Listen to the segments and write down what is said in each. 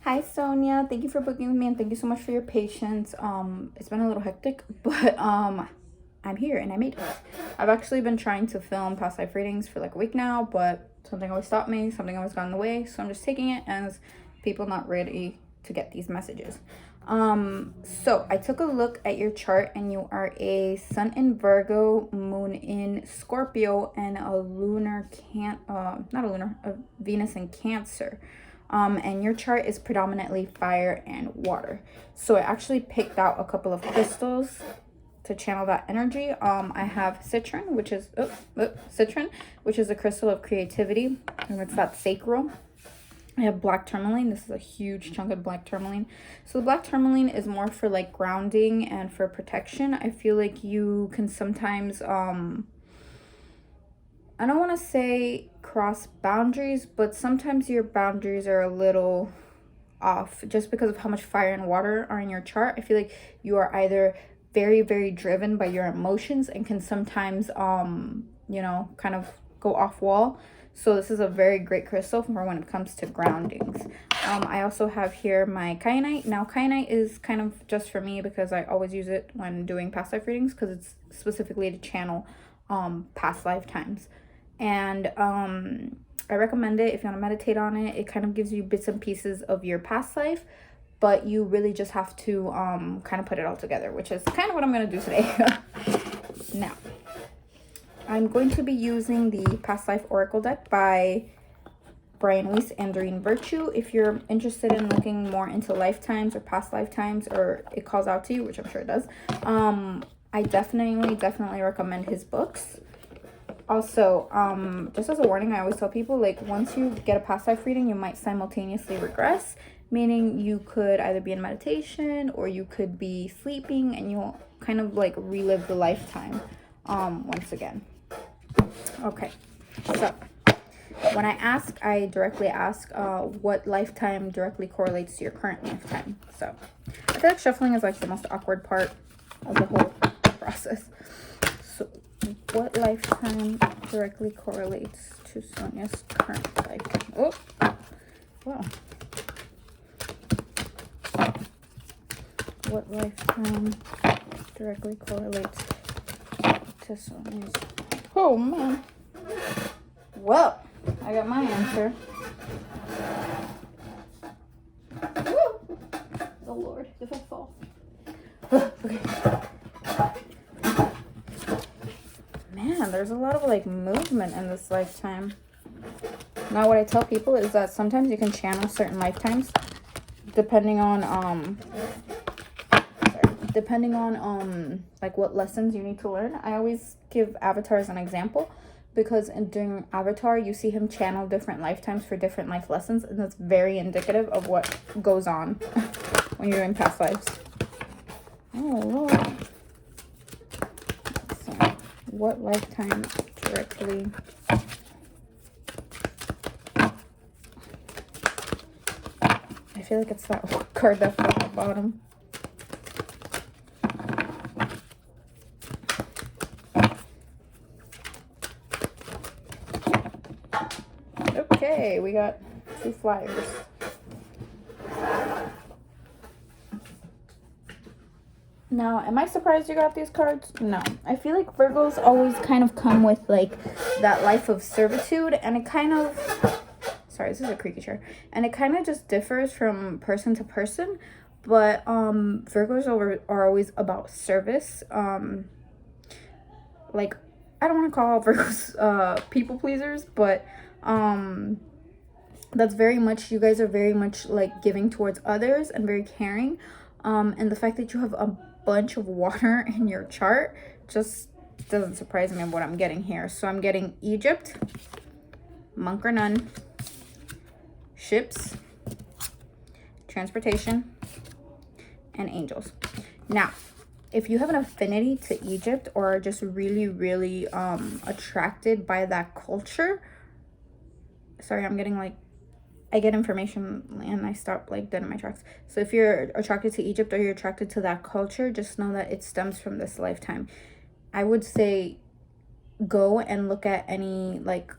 Hi Sonia, thank you for booking with me and thank you so much for your patience. It's been a little hectic, but I'm here and I made it. I've actually been trying to film past life readings for like a week now, but something always stopped me, something always got in the way, so I'm just taking it as people not ready to get these messages. So I took a look at your chart and you are a sun in Virgo, moon in Scorpio, and a Venus in Cancer. And your chart is predominantly fire and water. So I actually picked out a couple of crystals to channel that energy. I have citron, which is a crystal of creativity, and it's that sacral. I have black tourmaline. This is a huge chunk of black tourmaline. So the black tourmaline is more for like grounding and for protection. I feel like you can sometimes I don't want to say cross boundaries, but sometimes your boundaries are a little off just because of how much fire and water are in your chart. I feel like you are either very, very driven by your emotions and can sometimes, kind of go off wall. So this is a very great crystal for when it comes to groundings. I also have here my kyanite. Now, kyanite is kind of just for me because I always use it when doing past life readings because it's specifically to channel past lifetimes. And I recommend it if you want to meditate on it. It kind of gives you bits and pieces of your past life, but you really just have to kind of put it all together, which is kind of what I'm going to do today. Now, I'm going to be using the Past Life Oracle deck by Brian Weiss and Doreen Virtue. If you're interested in looking more into lifetimes or past lifetimes, or it calls out to you, which I'm sure it does, I definitely recommend his books. Also, just as a warning, I always tell people, like, once you get a past life reading, you might simultaneously regress, meaning you could either be in meditation or you could be sleeping and you'll kind of like relive the lifetime once again. Okay, so when I directly ask what lifetime directly correlates to your current lifetime. So I feel like shuffling is like the most awkward part of the whole process. So what lifetime directly correlates to Sonia's current lifetime? Oh, wow. What lifetime directly correlates to Sonia's? Oh, man. Well, I got my answer. Woo! Oh, Lord, if I fall. Okay. Man, there's a lot of like movement in this lifetime. Now, what I tell people is that sometimes you can channel certain lifetimes depending on like what lessons you need to learn. I always give Avatar as an example because during Avatar you see him channel different lifetimes for different life lessons, and that's very indicative of what goes on when you're doing past lives. Oh Lord. So, what lifetime directly I feel like it's that card that's at the bottom. Okay, we got 2 flyers. Now, am I surprised you got these cards? No. I feel like Virgos always kind of come with like that life of servitude, and it kind of, sorry, this is a creaky chair, and it kind of just differs from person to person, but Virgos are always about service. Like, I don't want to call Virgos people pleasers, but that's very much, you guys are very much like giving towards others and very caring. And the fact that you have a bunch of water in your chart just doesn't surprise me of what I'm getting here. So I'm getting Egypt, monk or nun, ships, transportation, and angels. Now, if you have an affinity to Egypt or are just really, really attracted by that culture, sorry, I'm getting like, I get information and I stop like dead in my tracks. So if you're attracted to Egypt or you're attracted to that culture, just know that it stems from this lifetime. I would say go and look at any like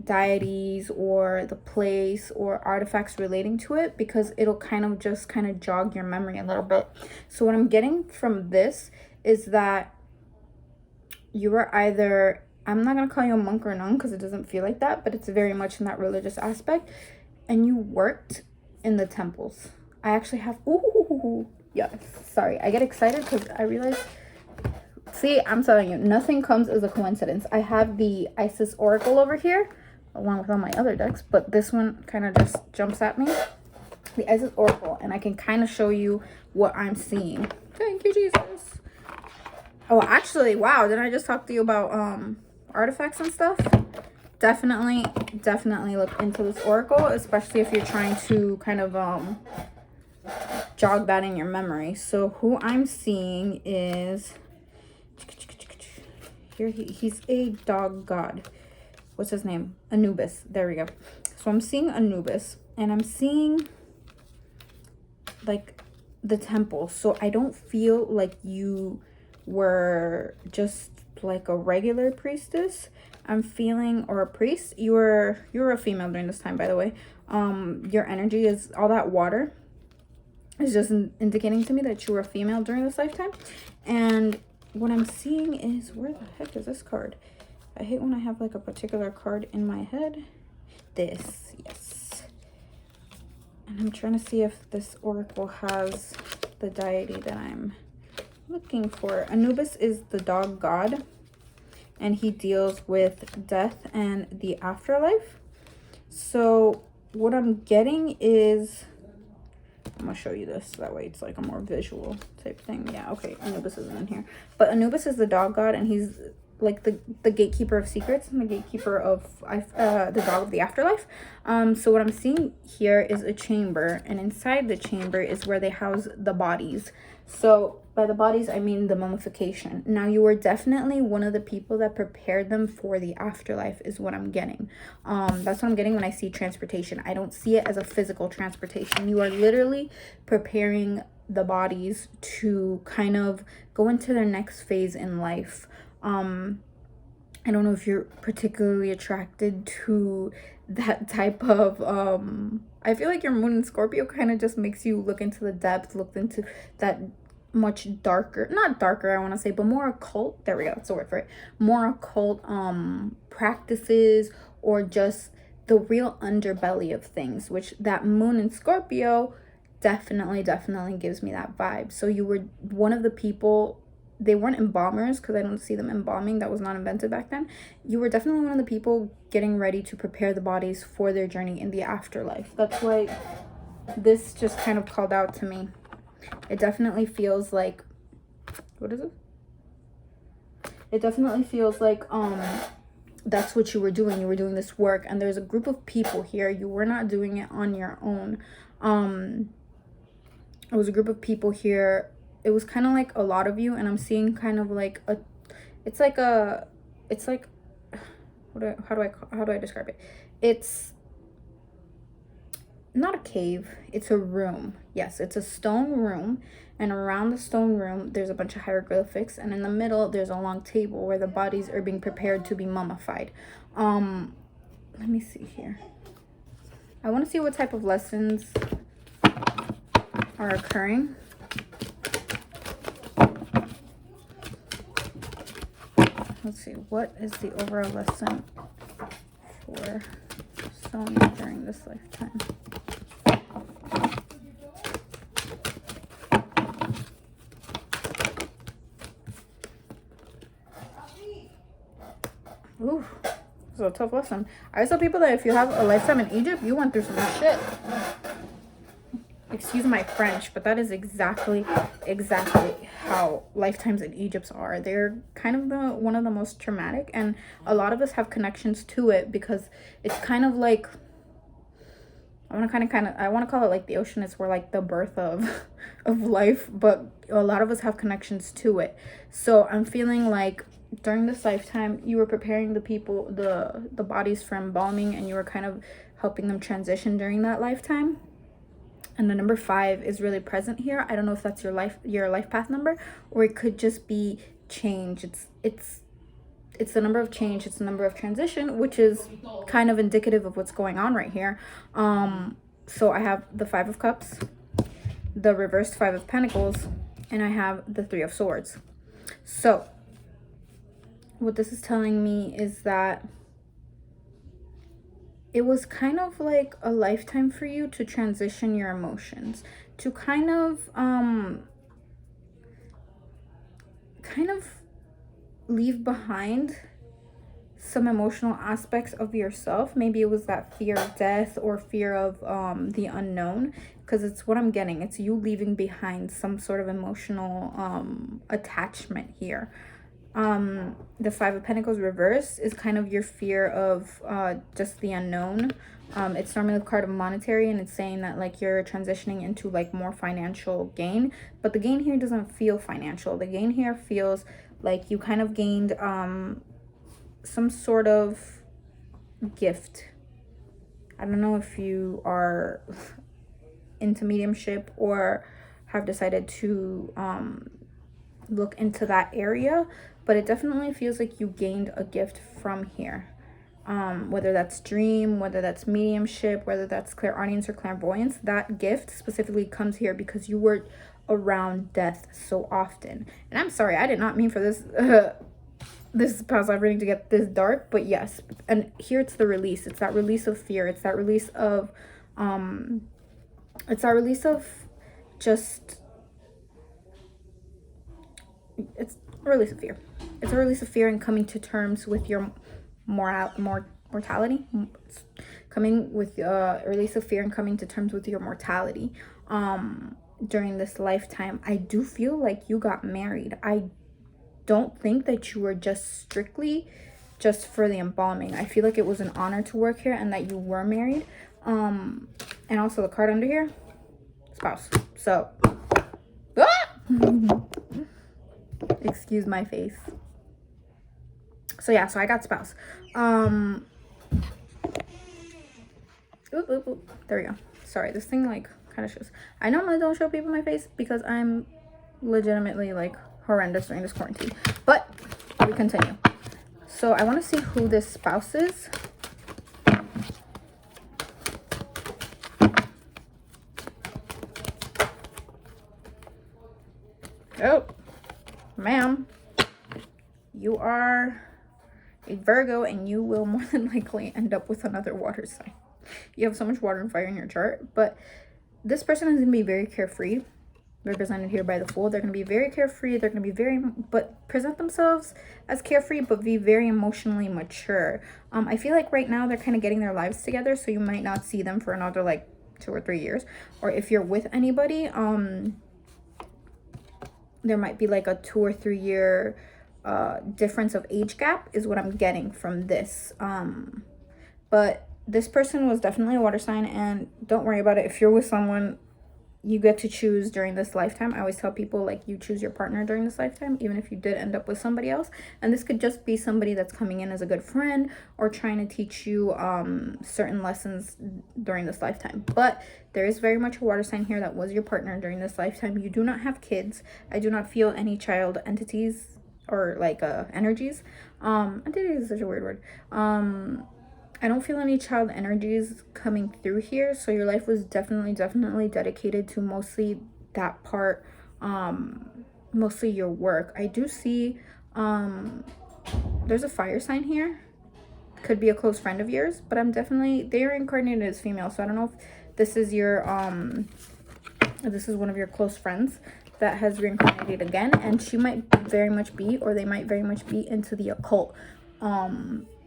deities or the place or artifacts relating to it, because it'll kind of jog your memory a little bit. So what I'm getting from this is that you are either, I'm not going to call you a monk or a nun because it doesn't feel like that, but it's very much in that religious aspect, and you worked in the temples. I actually have, ooh, yeah, sorry, I get excited because I realize, see, I'm telling you, nothing comes as a coincidence. I have the Isis Oracle over here along with all my other decks, but this one kind of just jumps at me, the Isis Oracle, and I can kind of show you what I'm seeing. Thank you, Jesus. Oh, actually, wow, didn't I just talk to you about artifacts and stuff? Definitely look into this oracle, especially if you're trying to kind of jog that in your memory. So who I'm seeing is here, he's a dog god. What's his name? Anubis. There we go. So I'm seeing Anubis, and I'm seeing like the temple. So I don't feel like you were just like a regular priestess. I'm feeling, or a priest. You're a female during this time, by the way. Your energy is all that water is just indicating to me that you were a female during this lifetime. And what I'm seeing is, where the heck is this card? I hate when I have like a particular card in my head. This, yes. And I'm trying to see if this oracle has the deity that I'm looking for. Anubis is the dog god, and he deals with death and the afterlife. So what I'm getting is, I'm gonna show you this, that way it's like a more visual type thing. Yeah, okay, Anubis isn't in here, but Anubis is the dog god, and he's like the gatekeeper of secrets and the gatekeeper of the dog of the afterlife. So what I'm seeing here is a chamber, and inside the chamber is where they house the bodies. So by the bodies, I mean the mummification. Now, you were definitely one of the people that prepared them for the afterlife, is what I'm getting. That's what I'm getting when I see transportation. I don't see it as a physical transportation. You are literally preparing the bodies to kind of go into their next phase in life. I don't know if you're particularly attracted to that type of, I feel like your moon in Scorpio kind of just makes you look into the depth, look into that much darker, not darker, I want to say, but more occult, there we go, that's the word for it, more occult practices, or just the real underbelly of things, which that moon in Scorpio definitely gives me that vibe. So you were one of the people, they weren't embalmers because I don't see them embalming, that was not invented back then. You were definitely one of the people getting ready to prepare the bodies for their journey in the afterlife. That's why this just kind of called out to me. It definitely feels like, what is it? It definitely feels like that's what you were doing. You were doing this work, and there's a group of people here. You were not doing it on your own. It was a group of people here. It was kind of like a lot of you, and I'm seeing kind of like a, it's like, how do I describe it? It's not a cave, it's a room. Yes, it's a stone room, and around the stone room there's a bunch of hieroglyphics, and in the middle there's a long table where the bodies are being prepared to be mummified. Let me see here. I want to see what type of lessons are occurring. Let's see, what is the overall lesson for Sonia during this lifetime? Ooh, this is a tough lesson. I tell people that if you have a lifetime in Egypt, you went through some shit. Excuse my French, but that is exactly how lifetimes in Egypt are. They're kind of one of the most traumatic, and a lot of us have connections to it because it's kind of like, I want to call it like the ocean is where like the birth of life, but a lot of us have connections to it. So I'm feeling like during this lifetime you were preparing the people, the bodies for embalming, and you were kind of helping them transition during that lifetime. And the number 5 is really present here. I don't know if that's your life path number, or it could just be change. It's it's the number of change, it's the number of transition, which is kind of indicative of what's going on right here. So I have the Five of Cups, the reversed Five of Pentacles, and I have the Three of Swords. So what this is telling me is that it was kind of like a lifetime for you to transition your emotions, to kind of leave behind some emotional aspects of yourself. Maybe it was that fear of death or fear of the unknown, because it's what I'm getting. It's you leaving behind some sort of emotional attachment here. The Five of Pentacles reverse is kind of your fear of just the unknown. It's normally the card of monetary, and it's saying that like you're transitioning into like more financial gain, but the gain here doesn't feel financial. The gain here feels like you kind of gained some sort of gift. I don't know if you are into mediumship or have decided to look into that area, but it definitely feels like you gained a gift from here. Whether that's dream, whether that's mediumship, whether that's clairaudience or clairvoyance, that gift specifically comes here because you were around death so often. And I'm sorry, I did not mean for this this past life reading to get this dark, but yes. And here it's the release. It's that release of fear. It's that release of just, it's a release of fear. It's a release of fear and coming to terms with your mortality. Coming with a release of fear and coming to terms with your mortality during this lifetime. I do feel like you got married. I don't think that you were just strictly just for the embalming. I feel like it was an honor to work here and that you were married. And also the card under here, spouse. So excuse my face. So yeah, so I got spouse. There we go. Sorry, this thing like kind of shows. I normally don't show people my face because I'm legitimately like horrendous during this quarantine, but we continue. So I want to see who this spouse is. Oh, ma'am, you are a Virgo, and you will more than likely end up with another water sign. You have so much water and fire in your chart, but this person is going to be very carefree, represented here by the Fool. They're going to be very carefree. They're going to be but present themselves as carefree, but be very emotionally mature. I feel like right now they're kind of getting their lives together, so you might not see them for another like 2 or 3 years. Or if you're with anybody, there might be like a 2 or 3 year difference of age gap is what I'm getting from this. But this person was definitely a water sign, and don't worry about it. If you're with someone, you get to choose during this lifetime. I always tell people like you choose your partner during this lifetime, even if you did end up with somebody else. And this could just be somebody that's coming in as a good friend or trying to teach you certain lessons during this lifetime. But there is very much a water sign here that was your partner during this lifetime. You do not have kids. I do not feel any child entities or like energies. Entity is such a weird word. I don't feel any child energies coming through here. So your life was definitely dedicated to mostly that part, mostly your work. I do see there's a fire sign here. Could be a close friend of yours, but they are incarnated as female. So I don't know if this is your this is one of your close friends that has reincarnated again, and she might very much be, or they might very much be into the occult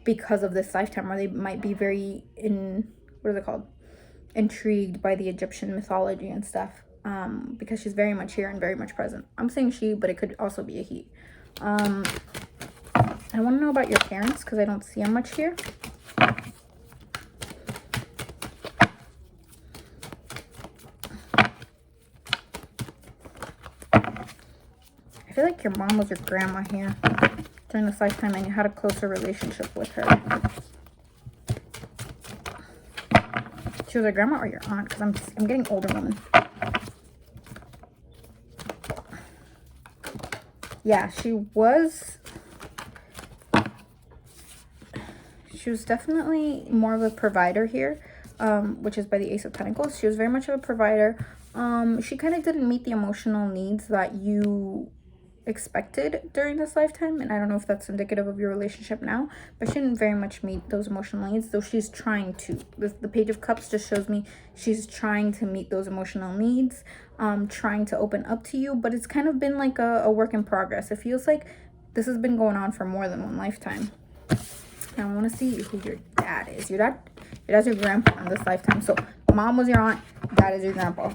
because of this lifetime, or they might be very intrigued by the Egyptian mythology and stuff, because she's very much here and very much present. I'm saying she, but it could also be a he. I want to know about your parents because I don't see them much here. I feel like your mom was your grandma here during this lifetime, and you had a closer relationship with her. She was your grandma or your aunt? Because I'm getting older woman. Yeah, she was she was definitely more of a provider here, which is by the Ace of Pentacles. She was very much of a provider. She kind of didn't meet the emotional needs that you expected during this lifetime, and I don't know if that's indicative of your relationship now, but she didn't very much meet those emotional needs, though she's trying to. The Page of Cups just shows me she's trying to meet those emotional needs, trying to open up to you, but it's kind of been like a work in progress. It feels like this has been going on for more than one lifetime. Now I want to see who your dad is. Your dad's your grandpa in this lifetime. So mom was your aunt, dad is your grandpa.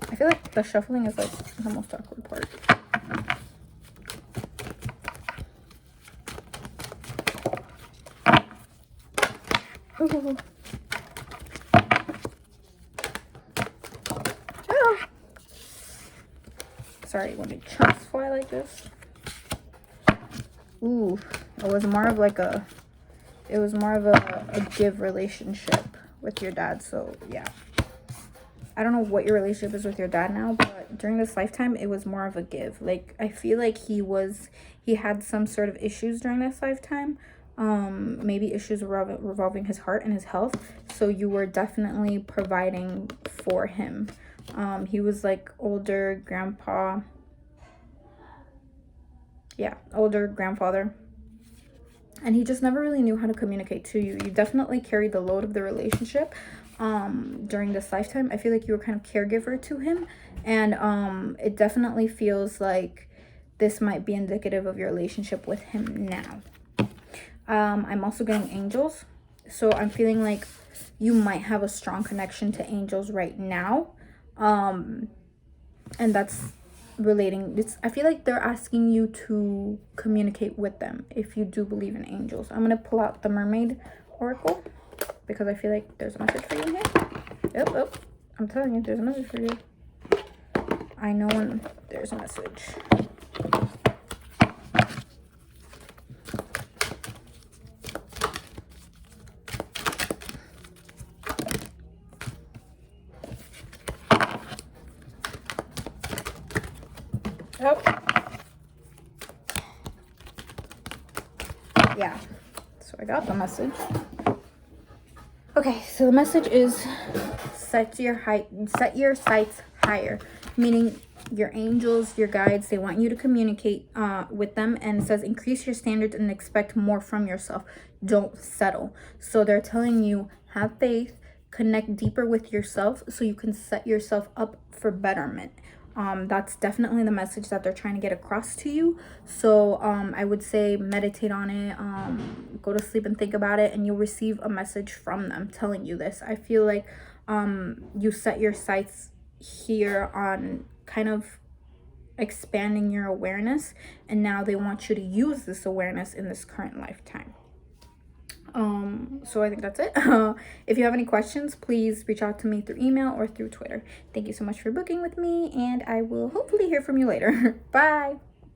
I feel like the shuffling is like the most awkward part. Ooh. Ah. Sorry, when the chunks fly like this. Ooh, it was more of a give relationship with your dad. So yeah, I don't know what your relationship is with your dad now, but during this lifetime it was more of a give. Like, I feel like he had some sort of issues during this lifetime, maybe issues revolving his heart and his health, so you were definitely providing for him. He was like older grandpa. Yeah, older grandfather. And he just never really knew how to communicate to you. You definitely carried the load of the relationship during this lifetime. I feel like you were kind of caregiver to him. And it definitely feels like this might be indicative of your relationship with him now. I'm also getting angels. So I'm feeling like you might have a strong connection to angels right now. And that's relating, I feel like they're asking you to communicate with them if you do believe in angels. I'm gonna pull out the Mermaid Oracle because I feel like there's a message for you here. Yep, I'm telling you, there's a message for you. I know when there's a message. Oh. Yeah, so I got the message. Okay, so the message is set your sights higher, meaning your angels, your guides, they want you to communicate with them, and it says increase your standards and expect more from yourself. Don't settle. So they're telling you, have faith, connect deeper with yourself so you can set yourself up for betterment. That's definitely the message that they're trying to get across to you. So I would say meditate on it, go to sleep and think about it, and you'll receive a message from them telling you this. I feel like you set your sights here on kind of expanding your awareness, and now they want you to use this awareness in this current lifetime. So I think that's it. If you have any questions, please reach out to me through email or through Twitter. Thank you so much for booking with me, and I will hopefully hear from you later. Bye.